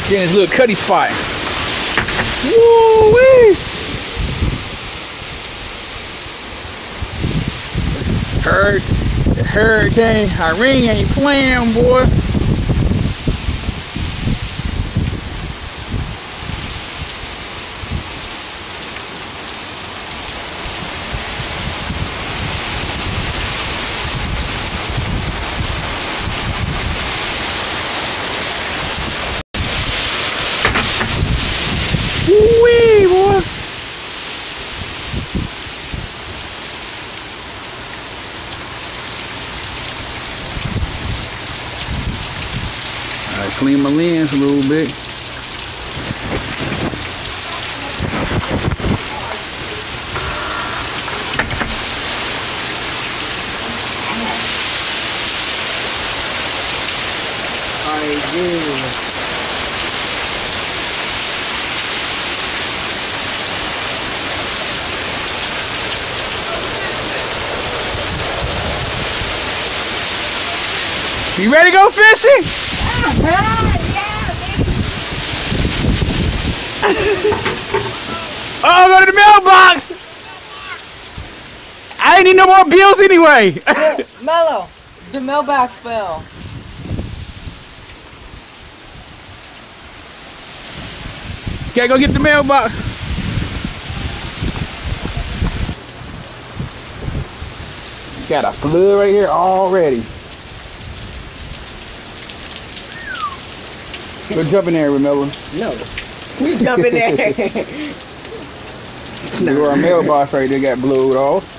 Getting this little cutty spot. Woo-wee! Hurricane Irene ain't playing, boy. Woo-wee, boy. I clean my lens a little bit. I do. You ready to go fishing? Oh, go to the mailbox! I ain't need no more bills anyway! Yeah, Mellow, the mailbox fell. Gotta go get the mailbox. Got a flood right here already. Go jump in there, remember? No. We jump in there. Our mailbox right there got blowed off.